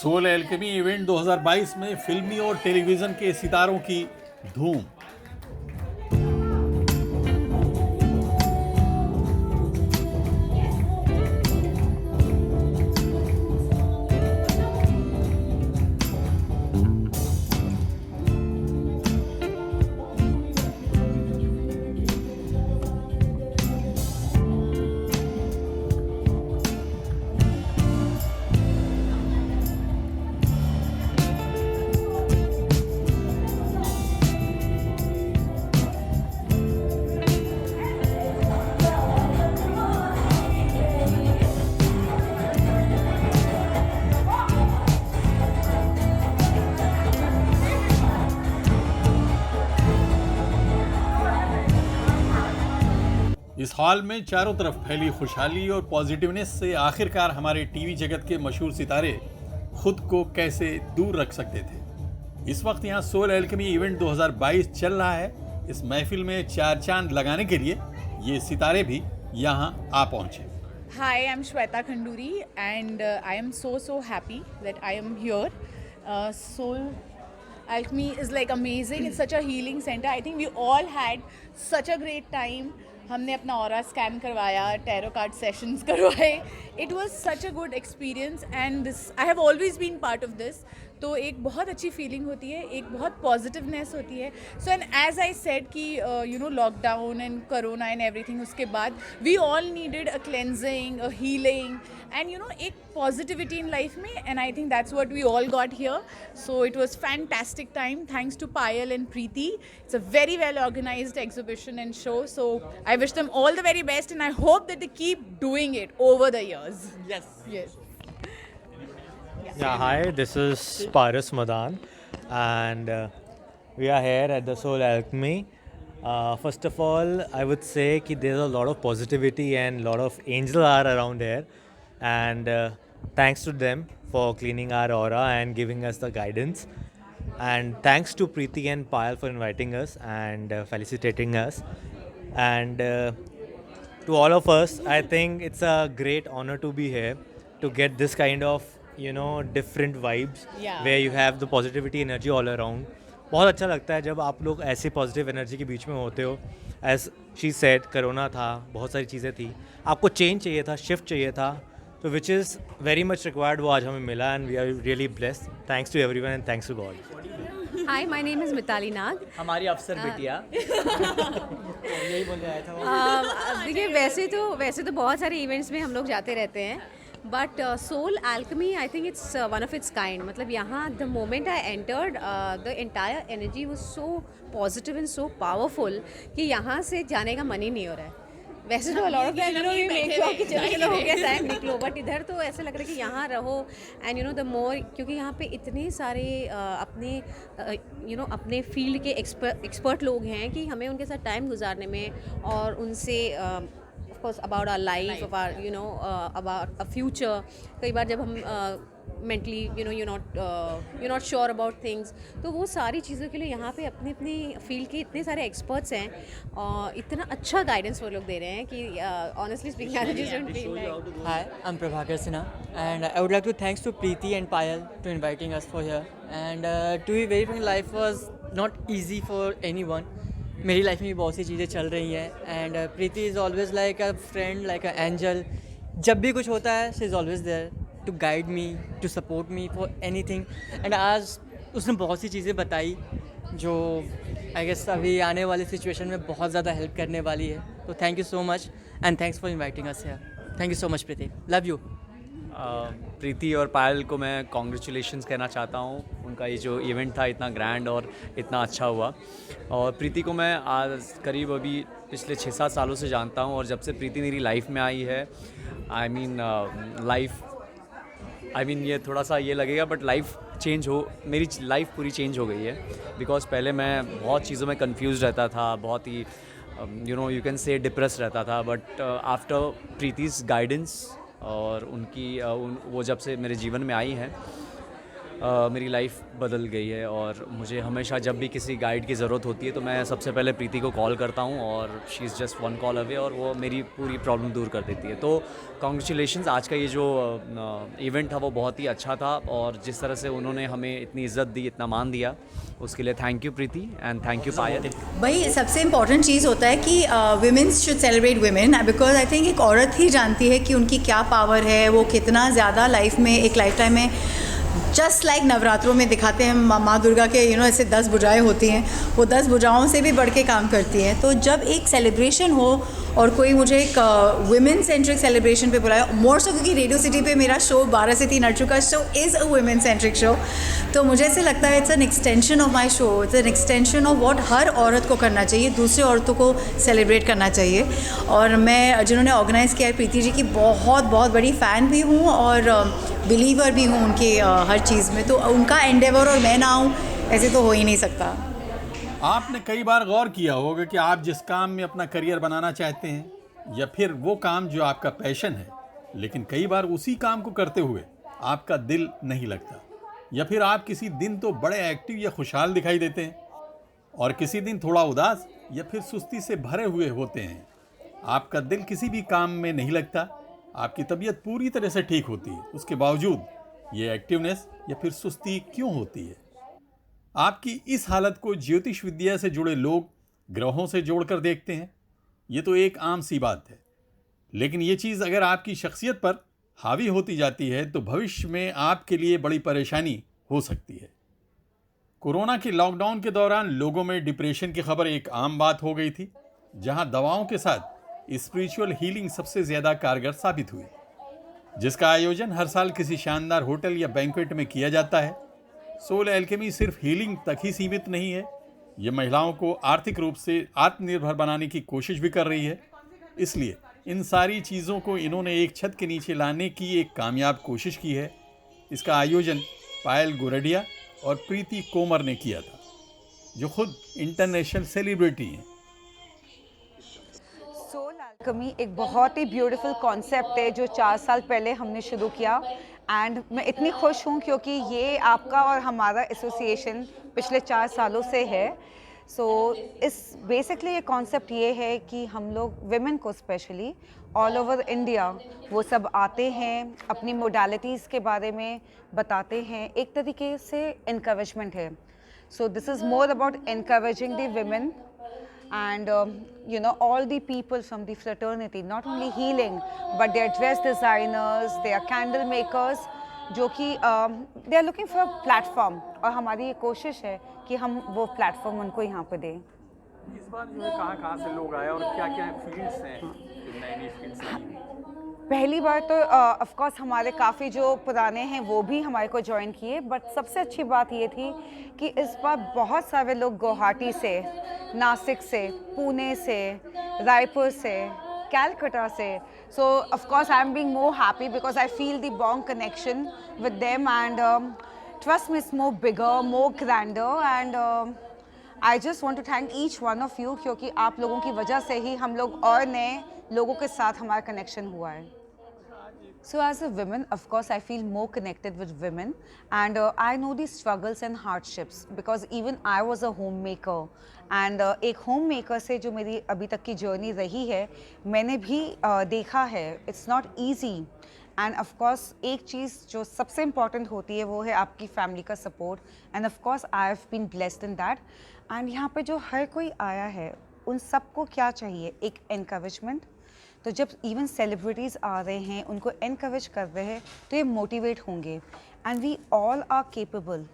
Soul alchemy event 2022 में फिल्मी और टेलीविजन के सितारों की धूम। इस हॉल में चारों तरफ फैली खुशहाली और पॉजिटिवनेस से आखिरकार हमारे टीवी जगत के मशहूर सितारे खुद को कैसे दूर रख सकते थे। इस वक्त यहाँ सोल एल्केमी इवेंट 2022 चल रहा है। इस महफिल में चार चांद लगाने के लिए ये सितारे भी यहाँ आ पहुँचे। Hi, I'm Shweta Khanduri and I am so happy that I am here. Soul Alchemy is like amazing. It's such a healing center. I think we all had such a great time. हमने अपना aura scan करवाया, tarot card sessions करवाए. It was such a good experience and this I have always been part of this. तो एक बहुत अच्छी feeling होती है, एक बहुत पॉजिटिवनेस होती है. So and as I said कि you know lockdown and corona and everything, उसके बाद we all needed a cleansing, a healing and you know एक पॉजिटिविटी इन लाइफ में. And I think that's what we all got here. So it was fantastic time. Thanks to Payal and Preeti. It's a very well organized exhibition and show, so I wish them all the very best and I hope that they keep doing it over the years. Yes. Yeah, hi, this is Paras Madan and we are here at the Soul Alchemy. First of all, I would say that there's a lot of positivity and a lot of angels are around here, and thanks to them for cleaning our aura and giving us the guidance, and thanks to Preeti and Payal for inviting us and felicitating us, and to all of us, I think it's a great honor to be here to get this kind of different vibes, Yeah. where you have the positivity energy all around. बहुत अच्छा लगता है जब आप लोग ऐसे positive energy के बीच में होते हो. एज शी सेड, करोना था, बहुत सारी चीज़ें थी, आपको चेंज चाहिए था, शिफ्ट चाहिए था, तो which is very much required. वो आज हमें मिला and we are really blessed. Thanks to everyone and thanks to God. Hi, my name is Mitali Nag. हमारी अफसर बिटिया यही बोलने आया था वो. देखिए वैसे तो बहुत सारे इवेंट्स में हम लोग जाते रहते हैं, but soul alchemy I think it's one of its kind. मतलब यहाँ the moment I entered the entire energy was so positive and so powerful कि यहाँ से जाने का मन ही नहीं हो रहा है. वैसे तो a lot of time we make sure कि चलो हो गया टाइम निकलो, बट इधर तो ऐसा लग रहा है कि यहाँ रहो एंड द मोर, क्योंकि यहाँ पे इतने सारे अपने फील्ड के एक्सपर्ट लोग हैं कि हमें उनके साथ टाइम गुजारने में और उनसे of course about our life, about a future. कई बार जब हम mentally you're not sure about things, तो वो सारी चीज़ों के लिए यहाँ पे अपने अपने फील्ड के इतने सारे एक्सपर्ट्स हैं और इतना अच्छा गाइडेंस वो लोग दे रहे हैं कि honestly speaking I just don't feel like. Hi, I'm Prabhakar Sinha and I would like to thanks to Preeti and Payal to inviting us for here, and to be very frank, life was not easy for anyone. मेरी life में भी बहुत सी चीज़ें चल रही हैं and Preeti is always like a friend, like a angel. जब भी कुछ होता है she is always there to guide me, to support me for anything. And आज उसने बहुत सी चीज़ें बताई जो आई गेस अभी आने वाली सिचुएशन में बहुत ज़्यादा हेल्प करने वाली है. तो thank you so much and thanks for inviting us here. Thank you so much Preeti, love you. Preeti और पायल को मैं कॉन्ग्रेचुलेशंस कहना चाहता हूँ. उनका ये जो इवेंट था इतना ग्रैंड और इतना अच्छा हुआ. और प्रीति को मैं आज करीब अभी पिछले 6-7 सालों से जानता हूँ, और जब से प्रीति मेरी लाइफ में आई है, आई मीन ये थोड़ा सा ये लगेगा बट मेरी लाइफ पूरी चेंज हो गई है. बिकॉज पहले मैं बहुत चीज़ों में कंफ्यूज रहता था, बहुत ही यू कैन से डिप्रेस रहता था, बट आफ्टर प्रीति's गाइडेंस और उनकी वो जब से मेरे जीवन में आई हैं, मेरी लाइफ बदल गई है। और मुझे हमेशा जब भी किसी गाइड की ज़रूरत होती है तो मैं सबसे पहले प्रीति को कॉल करता हूँ और she is just one call away और वो मेरी पूरी प्रॉब्लम दूर कर देती है। तो कॉन्ग्रेचुलेशंस, आज का ये जो इवेंट था वो बहुत ही अच्छा था और जिस तरह से उन्होंने हमें इतनी इज़्ज़त दी, इतना मान दिया, उसके लिए thank you Preeti and thank you Payal. भाई सबसे इम्पॉर्टेंट चीज़ होता है कि women's should celebrate women, because I think एक औरत ही जानती है कि उनकी क्या पावर है, वो कितना ज़्यादा लाइफ में, एक लाइफ टाइम में, जस्ट लाइक नवरात्रों में दिखाते हैं माँ दुर्गा के ऐसे 10 भुजाएँ होती हैं, वो 10 भुजाओं से भी बढ़ के काम करती हैं। तो जब एक सेलिब्रेशन हो और कोई मुझे एक वुमेन सेंट्रिक सेलिब्रेशन पे बुलाया, मोर सो क्योंकि रेडियो सिटी पे मेरा शो 12 से 3 अर्चू का show is a women centric show, तो मुझे ऐसे लगता है it's an extension of my show, it's an extension of what हर औरत को करना चाहिए, दूसरी औरतों को सेलिब्रेट करना चाहिए। और मैं जिन्होंने ऑर्गेनाइज़ किया है प्रीति जी की बहुत बहुत बड़ी फ़ैन भी हूँ और बिलीवर भी हूँ उनकी हर चीज़ में। तो उनका एंडेवर और मैं ना हूँ ऐसे तो हो ही नहीं सकता। आपने कई बार गौर किया होगा कि आप जिस काम में अपना करियर बनाना चाहते हैं या फिर वो काम जो आपका पैशन है, लेकिन कई बार उसी काम को करते हुए आपका दिल नहीं लगता, या फिर आप किसी दिन तो बड़े एक्टिव या खुशहाल दिखाई देते हैं और किसी दिन थोड़ा उदास या फिर सुस्ती से भरे हुए होते हैं। आपका दिल किसी भी काम में नहीं लगता, आपकी तबीयत पूरी तरह से ठीक होती है, उसके बावजूद ये एक्टिवनेस या फिर सुस्ती क्यों होती है? आपकी इस हालत को ज्योतिष विद्या से जुड़े लोग ग्रहों से जोड़कर देखते हैं। ये तो एक आम सी बात है, लेकिन ये चीज़ अगर आपकी शख्सियत पर हावी होती जाती है तो भविष्य में आपके लिए बड़ी परेशानी हो सकती है। कोरोना के लॉकडाउन के दौरान लोगों में डिप्रेशन की खबर एक आम बात हो गई थी, जहां दवाओं के साथ स्पिरिचुअल हीलिंग सबसे ज़्यादा कारगर साबित हुई, जिसका आयोजन हर साल किसी शानदार होटल या बैंक्वेट में किया जाता है। सोल एल्केमी सिर्फ हीलिंग तक ही सीमित नहीं है, ये महिलाओं को आर्थिक रूप से आत्मनिर्भर बनाने की कोशिश भी कर रही है। इसलिए इन सारी चीज़ों को इन्होंने एक छत के नीचे लाने की एक कामयाब कोशिश की है। इसका आयोजन पायल गुरडिया और प्रीति कोमर ने किया था, जो खुद इंटरनेशनल सेलिब्रिटी हैं। सोल एल्केमी एक बहुत ही ब्यूटीफुल कॉन्सेप्ट है जो 4 साल पहले हमने शुरू किया एंड मैं इतनी खुश हूँ क्योंकि ये आपका और हमारा एसोसिएशन पिछले 4 सालों से है। सो इस बेसिकली ये कॉन्सेप्ट ये है कि हम लोग विमेन को स्पेशली ऑल ओवर इंडिया वो सब आते हैं, अपनी मोडालिटीज़ के बारे में बताते हैं, एक तरीके से इनकरेजमेंट है। So this is more about encouraging the women and all the people from the fraternity, not only healing but they are dress designers, they are candle makers, जो कि they are looking for a platform और हमारी ये कोशिश है कि हम वो प्लेटफॉर्म उनको यहाँ पे दें। इस बार जो है कहाँ से लोग आए और क्या-क्या फील्ड्स हैं, नई फील्ड्स आई हैं? पहली बार तो ऑफ कोर्स हमारे काफ़ी जो पुराने हैं वो भी हमारे को ज्वाइन किए, बट सबसे अच्छी बात ये थी कि इस बार बहुत सारे लोग गुवाहाटी से, नासिक से, पुणे से, रायपुर से, कैलकाटा से। So of course I am being more happy because I feel the bond connection with them and trust me it's more bigger, more grander and I just want to thank each one of you क्योंकि आप लोगों की वजह से ही हम लोग और नए लोगों के साथ हमारा कनेक्शन हुआ है। So as a woman, of course, I feel more connected with women and I know the struggles and hardships because even I was a homemaker and एक homemaker से जो मेरी अभी तक की journey रही है, मैंने भी देखा है, it's not easy and of course एक चीज़ जो सबसे important होती है वो है आपकी family का support and of course I have been blessed in that and यहाँ पे जो हर कोई आया है उन सबको क्या चाहिए, एक encouragement। तो जब इवन सेलिब्रिटीज़ आ रहे हैं उनको एनकरेज कर रहे हैं तो ये मोटिवेट होंगे and we all are capable,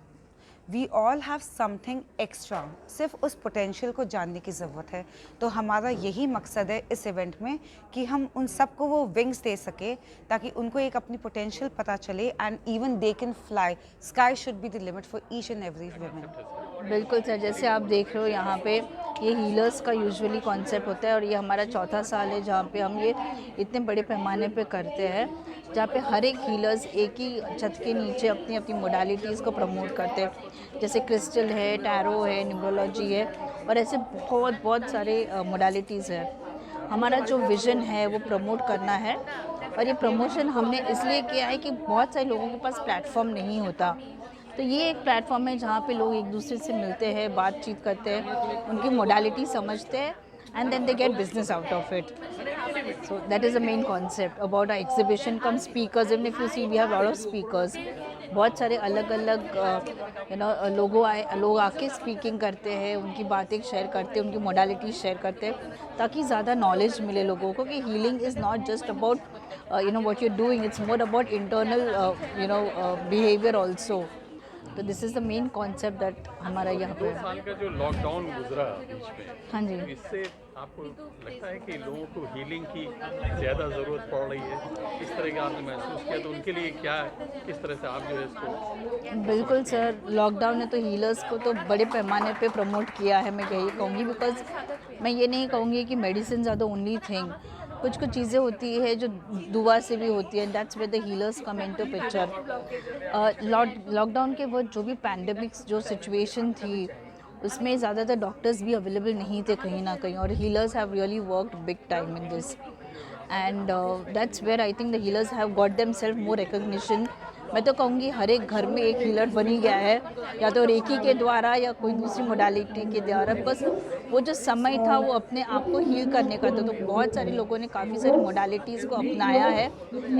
we all have something extra, सिर्फ उस पोटेंशियल को जानने की ज़रूरत है। तो हमारा यही मकसद है इस इवेंट में कि हम उन सबको वो विंग्स दे सके ताकि उनको एक अपनी पोटेंशियल पता चले and even they can fly, sky should be the limit for each and every woman. बिल्कुल सर, जैसे आप देख रहे हो यहाँ पे ये हीलर्स का यूजुअली कॉन्सेप्ट होता है और ये हमारा चौथा साल है जहाँ पे हम ये इतने बड़े पैमाने पे करते हैं, जहाँ पे हर एक हीलर्स एक ही छत के नीचे अपनी अपनी मोडालिटीज़ को प्रमोट करते हैं। जैसे क्रिस्टल है, टैरो है, न्यूमरोलॉजी है और ऐसे बहुत सारे मोडालिटीज़ है। हमारा जो विज़न है वो प्रमोट करना है और ये प्रमोशन हमने इसलिए किया है कि बहुत सारे लोगों के पास प्लेटफॉर्म नहीं होता, तो तो ये एक प्लेटफॉर्म है जहाँ पे लोग एक दूसरे से मिलते हैं, बातचीत करते हैं, उनकी मोडालिटी समझते हैं, and then they get business out of it. So that is the main concept about our exhibition. Come speakers, even if you see we have a lot of speakers. बहुत सारे अलग अलग लोग आके स्पीकिंग करते हैं, उनकी बातें शेयर करते हैं, उनकी मोडालिटी शेयर करते हैं, ताकि ज़्यादा नॉलेज मिले लोगों को कि healing is not just about what you're doing, it's more about internal behavior also. तो this is the main concept that हमारा यहाँ पे 2 साल का जो लॉकडाउन गुजरा बीच में, हाँ जी, इससे आपको लगता है कि लोगों को हीलिंग की ज़्यादा ज़रूरत पड़ रही है? इस तरह का आपने महसूस किया तो उनके लिए क्या, किस तरह से आप जो है इसको? बिल्कुल सर, लॉकडाउन ने तो हीलर्स को तो बड़े पैमाने पे प्रमोट किया है, मैं यही कहूँगी। बिकॉज मैं ये नहीं कहूँगी कि medicine are the only thing, कुछ चीज़ें होती है जो दुआ से भी होती है, that's where the healers come into picture. Lockdown के वक्त जो भी पैंडमिक्स जो सिचुएशन थी उसमें ज़्यादातर डॉक्टर्स भी अवेलेबल नहीं थे कहीं ना कहीं, और healers have really worked big time in this, and that's where I think the healers have got themselves more recognition. मैं तो कहूँगी हर एक घर में एक हीलर बनी गया है, या तो रेकी के द्वारा या कोई दूसरी मोडालिटी के द्वारा। बस वो जो समय था वो अपने आप को हील करने का था, तो बहुत सारे लोगों ने काफ़ी सारी मोडालिटीज़ को अपनाया है,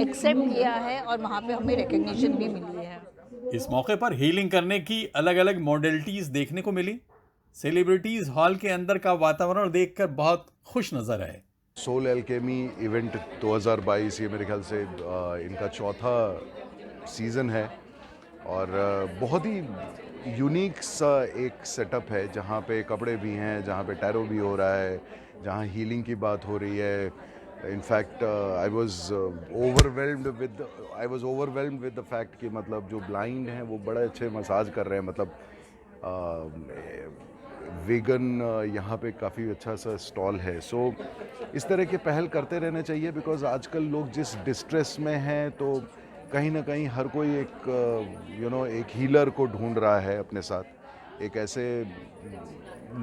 एक्सेप्ट किया है, और वहाँ पे हमें रिकग्निशन भी मिली है। इस मौके पर हीलिंग करने की अलग अलग मॉडलिटीज़ देखने को मिली। सेलिब्रिटीज़ हॉल के अंदर का वातावरण देखकर बहुत खुश नजर आए। सोल एल्केमी इवेंट 2022 ये मेरे ख्याल से इनका चौथा सीज़न है, और बहुत ही यूनिक सा एक सेटअप है जहाँ पे कपड़े भी हैं, जहाँ पे टैरो भी हो रहा है, जहाँ हीलिंग की बात हो रही है। In fact I was overwhelmed with the fact कि मतलब जो ब्लाइंड हैं वो बड़े अच्छे मसाज कर रहे हैं, मतलब वेगन यहाँ पे काफ़ी अच्छा सा स्टॉल है। सो इस तरह के पहल करते रहने चाहिए, बिकॉज़ आजकल लोग जिस डिस्ट्रेस में हैं तो कहीं ना कहीं हर कोई एक एक हीलर को ढूंढ रहा है अपने साथ, एक ऐसे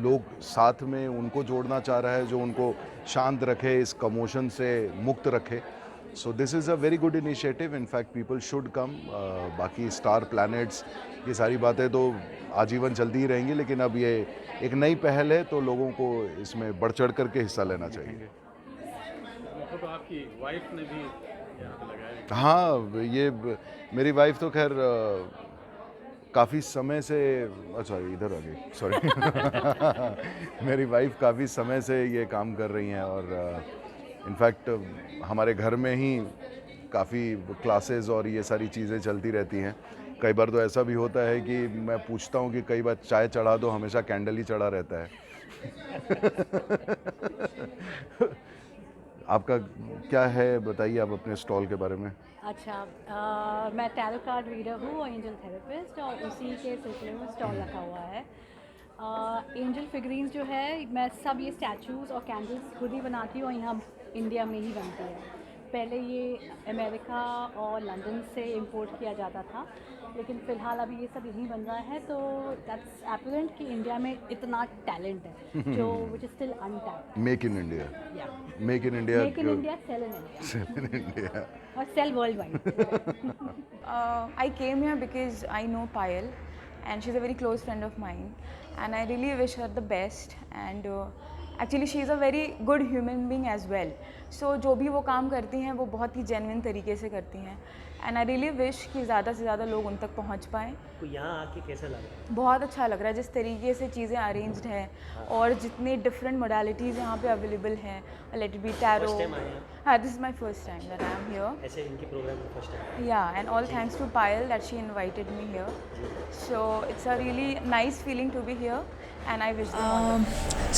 लोग साथ में उनको जोड़ना चाह रहा है जो उनको शांत रखे, इस कमोशन से मुक्त रखे। So this is a very good initiative, in fact people should come. बाकी स्टार प्लैनेट्स ये सारी बातें तो आजीवन चलती ही रहेंगी, लेकिन अब ये एक नई पहल है तो लोगों को इसमें बढ़ चढ़ करके हिस्सा लेना चाहिए। तो आपकी वाइफ ने भी यहाँ पे लगाया? हाँ, ये मेरी वाइफ तो खैर काफ़ी समय से, अच्छा इधर आ गई, सॉरी मेरी वाइफ काफ़ी समय से ये काम कर रही हैं, और इनफैक्ट हमारे घर में ही काफ़ी क्लासेस और ये सारी चीज़ें चलती रहती हैं। कई बार तो ऐसा भी होता है कि मैं पूछता हूँ कि कई बार चाय चढ़ा दो, हमेशा कैंडल ही चढ़ा रहता है। आपका क्या है, बताइए आप अपने स्टॉल के बारे में। अच्छा, मैं टैरो कार्ड रीडर हूँ और एंजल थेरेपिस्ट, और उसी के सिलसिले में स्टॉल रखा हुआ है। एंजल फिगरीन्स जो है मैं सब ये स्टैचूज़ और कैंडल्स खुद ही बनाती हूँ, और यहाँ इंडिया में ही बनती है। पहले ये अमेरिका और लंदन से इंपोर्ट किया जाता था, लेकिन फ़िलहाल अभी ये सब यहीं बन रहा है। तो दैट्स एपरेंट कि इंडिया में इतना टैलेंट है जो which is still untapped. Make in India, make in India, make in India, sell in India, sell in India, और sell world wide. I came here because I know Payal, and she's a very close friend of mine, and I really wish her the best. And actually she is a very good human being as well. So जो भी वो काम करती हैं वो बहुत ही genuine तरीके से करती हैं, एंड आई रियली विश कि ज़्यादा से ज़्यादा लोग उन तक पहुँच पाएँ। तो यहाँ आके कैसा लग रहा है? बहुत अच्छा लग रहा है, जिस तरीके से चीज़ें अरेंज्ड हैं और जितनी डिफरेंट मोडालिटीज़ यहाँ पे अवेलेबल हैं। Let it be tarot. हाँ, this is my first time that I am here. ऐसे इनके प्रोग्राम में first time? Yeah, and all thanks to Payal that she invited me here. So it's a really nice feeling to be here, and I wish them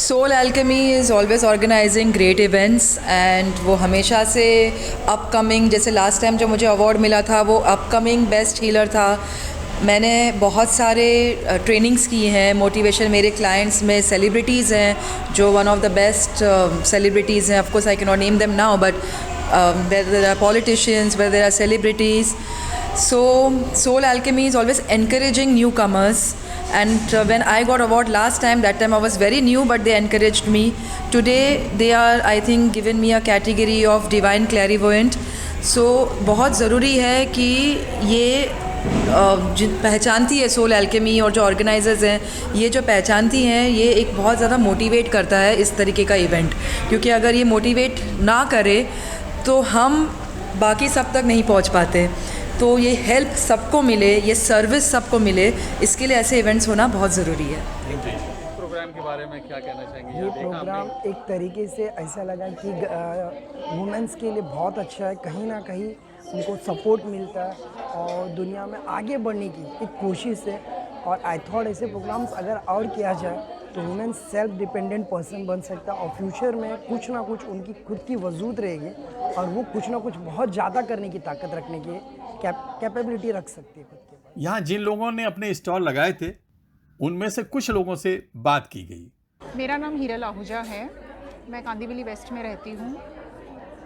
Soul Alchemy is always organizing great events, and वो हमेशा से upcoming, जैसे last time जो मुझे award मिला था वो upcoming best healer था। मैंने बहुत सारे ट्रेनिंग्स की हैं, मोटिवेशन, मेरे क्लाइंट्स में सेलिब्रिटीज़ हैं जो one of the best celebrities हैं। Of course I cannot name them now, but there are politicians, where there are celebrities. So Soul Alchemy is always encouraging newcomers, and when I got award last time, that time I was very new, but they encouraged me. Today they are, I think, given me a category of divine clairvoyant. So बहुत ज़रूरी है कि ये पहचानती है soul alchemy और जो organisers हैं ये जो पहचानती हैं, ये एक बहुत ज़्यादा मोटिवेट करता है इस तरीके का इवेंट, क्योंकि अगर ये मोटिवेट ना करे तो हम बाकी सब तक नहीं पहुंच पाते। तो ये हेल्प सबको मिले, ये सर्विस सबको मिले, इसके लिए ऐसे इवेंट्स होना बहुत ज़रूरी है। प्रोग्राम के बारे में क्या कहना चाहेंगे? ये प्रोग्राम एक तरीके से ऐसा लगा कि वुमेंस के लिए बहुत अच्छा है, कहीं ना कहीं उनको सपोर्ट मिलता है और दुनिया में आगे बढ़ने की एक कोशिश है। और आई थॉट ऐसे प्रोग्राम्स अगर और किया जाए तो वुमेन सेल्फ डिपेंडेंट पर्सन बन सकता है और फ्यूचर में कुछ ना कुछ उनकी खुद की वजूद रहेगी और वो कुछ ना कुछ बहुत ज़्यादा करने की ताकत रखने की कैपेबिलिटी रख सकती है खुद के पास। यहाँ जिन लोगों ने अपने स्टॉल लगाए थे उनमें से कुछ लोगों से बात की गई। मेरा नाम हीरा लाहूजा है, मैं कांदीवली वेस्ट में रहती हूँ।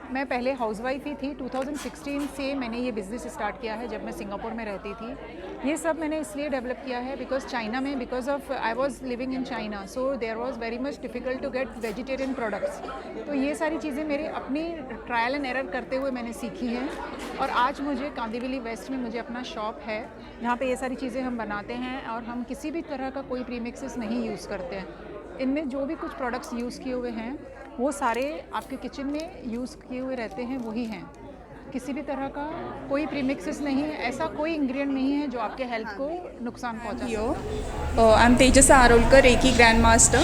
मैं पहले हाउसवाइफ ही थी। 2016 से मैंने ये बिज़नेस स्टार्ट किया है जब मैं सिंगापुर में रहती थी। ये सब मैंने इसलिए डेवलप किया है बिकॉज चाइना में, because of I was living in China, so there was very much difficult to get vegetarian products. तो ये सारी चीज़ें मेरी अपनी ट्रायल एंड एरर करते हुए मैंने सीखी हैं और आज मुझे कांदीवली वेस्ट में मुझे अपना शॉप है जहाँ पे ये सारी चीज़ें हम बनाते हैं और हम किसी भी तरह का कोई प्रीमिक्सेस नहीं यूज़ करते हैं। इनमें जो भी कुछ प्रोडक्ट्स यूज़ किए हुए हैं वो सारे आपके किचन में यूज़ किए हुए रहते हैं, वही हैं। किसी भी तरह का कोई प्रीमिक्सेस नहीं है, ऐसा कोई इंग्रेडिएंट नहीं है जो आपके हेल्थ को नुकसान पहुंचा। I am Tejas Arolkar, reiki grand master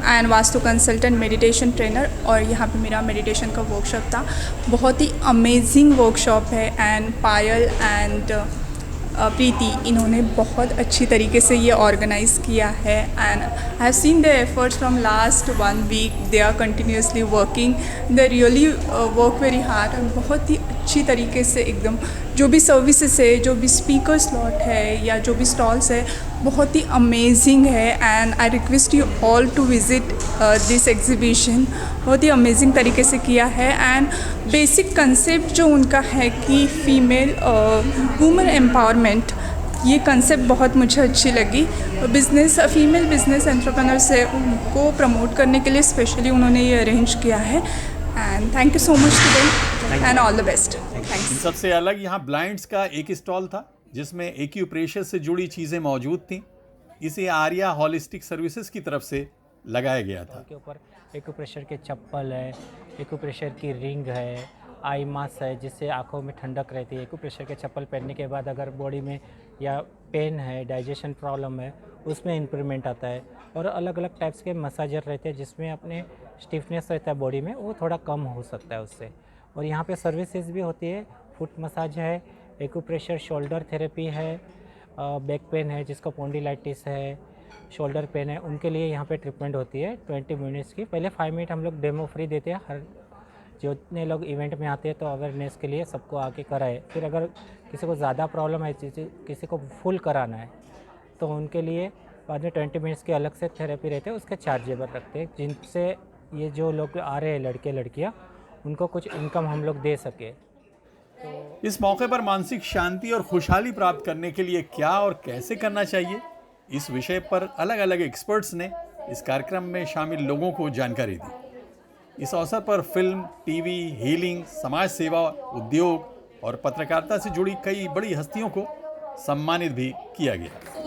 and vastu consultant, meditation trainer, और यहाँ पे मेरा मेडिटेशन का वर्कशॉप था। बहुत ही अमेजिंग वर्कशॉप है एंड पायल एंड प्रीति इन्होंने बहुत अच्छी तरीके से ये ऑर्गेनाइज़ किया है and I have seen their efforts from last 1 week. They are continuously working, they really work very hard और बहुत ही अच्छी तरीके से एकदम जो भी सर्विसेज है, जो भी स्पीकर स्लॉट है या जो भी स्टॉल्स है, बहुत ही अमेजिंग है and I request you all to visit this exhibition. बहुत ही अमेजिंग तरीके से किया है एंड बेसिक कंसेप्ट जो उनका है कि फ़ीमेल वुमेन एम्पावरमेंट, ये कंसेप्ट बहुत मुझे अच्छी लगी। बिज़नेस फीमेल बिज़नेस एंटरप्रेन्योर से उनको प्रमोट करने के लिए स्पेशली उन्होंने ये अरेंज किया है and thank you so much to them and all the best. इन सबसे अलग यहाँ ब्लाइंड्स का एक स्टॉल था जिसमें एक्यूप्रेशर से जुड़ी चीज़ें मौजूद थीं। इसे आर्या हॉलिस्टिक सर्विसेज की तरफ से लगाया गया था। के ऊपर एक्यूप्रेशर के चप्पल है, एक्यूप्रेशर की रिंग है, आई मास्क है जिससे आंखों में ठंडक रहती है। एक्यूप्रेशर के चप्पल पहनने के बाद अगर बॉडी में या पेन है, डाइजेशन प्रॉब्लम है, उसमें इम्प्रूवमेंट आता है। और अलग अलग टाइप्स के मसाजर रहते हैं जिसमें अपने स्टिफनेस रहता है बॉडी में, वो थोड़ा कम हो सकता है उससे। और यहाँ पे सर्विसेज भी होती है, फुट मसाज है, एक्यूप्रेशर, शोल्डर थेरेपी है, बैक पेन है जिसको स्पॉन्डिलाइटिस है, शोल्डर पेन है, उनके लिए यहाँ पे ट्रीटमेंट होती है 20 मिनट्स की। पहले 5 मिनट हम लोग डेमो फ्री देते हैं, हर जितने लोग इवेंट में आते हैं तो अवेयरनेस के लिए सबको आके कराए। फिर अगर किसी को ज़्यादा प्रॉब्लम है, किसी को फुल कराना है तो उनके लिए बाद में 20 मिनट्स के अलग से थेरेपी रहते हैं, उसके चार्जेबल रखते हैं, जिनसे ये जो लोग आ रहे हैं लड़के लड़कियाँ, उनको कुछ इनकम हम लोग दे सके। इस मौके पर मानसिक शांति और खुशहाली प्राप्त करने के लिए क्या और कैसे करना चाहिए, इस विषय पर अलग अलग एक्सपर्ट्स ने इस कार्यक्रम में शामिल लोगों को जानकारी दी। इस अवसर पर फिल्म, टीवी, हीलिंग, समाज सेवा, उद्योग और पत्रकारिता से जुड़ी कई बड़ी हस्तियों को सम्मानित भी किया गया।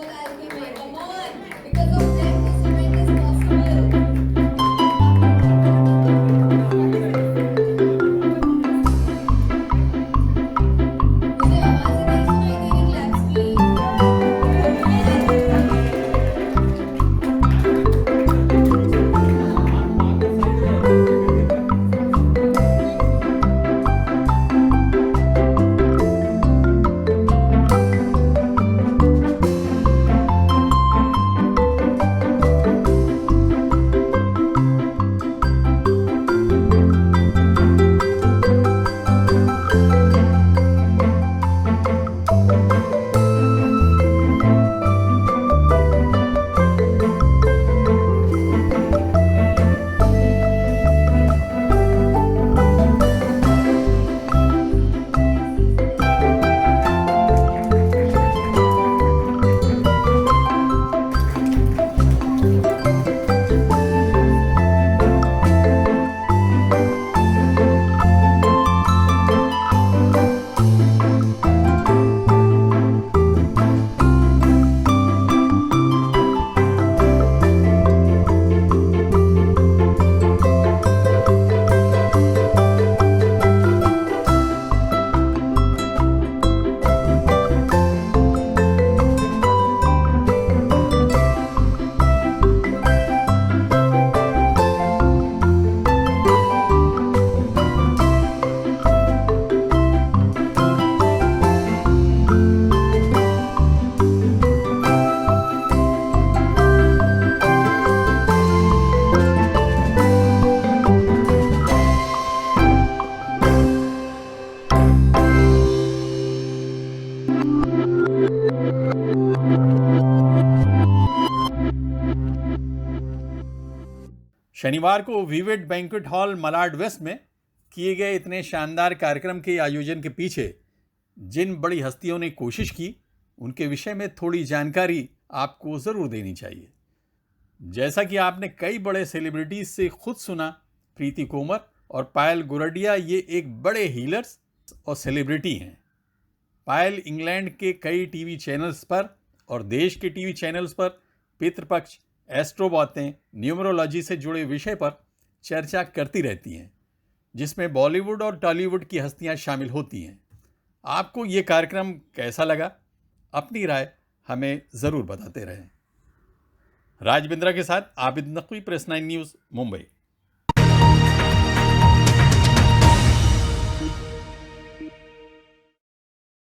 शनिवार को Vivid banquet hall Malad west में किए गए इतने शानदार कार्यक्रम के आयोजन के पीछे जिन बड़ी हस्तियों ने कोशिश की उनके विषय में थोड़ी जानकारी आपको ज़रूर देनी चाहिए। जैसा कि आपने कई बड़े सेलिब्रिटीज से खुद सुना, प्रीति कोमर और पायल गुरडिया ये एक बड़े हीलर्स और सेलिब्रिटी हैं। पायल इंग्लैंड के कई टीवी चैनल्स पर और देश के टीवी चैनल्स पर पितृपक्ष, एस्ट्रो बातें, न्यूमरोलॉजी से जुड़े विषय पर चर्चा करती रहती हैं, जिसमें बॉलीवुड और टॉलीवुड की हस्तियां शामिल होती हैं। आपको ये कार्यक्रम कैसा लगा? अपनी राय हमें ज़रूर बताते रहें। राज बिंद्रा के साथ आबिद नकवी, प्रेस 9 न्यूज़, मुंबई।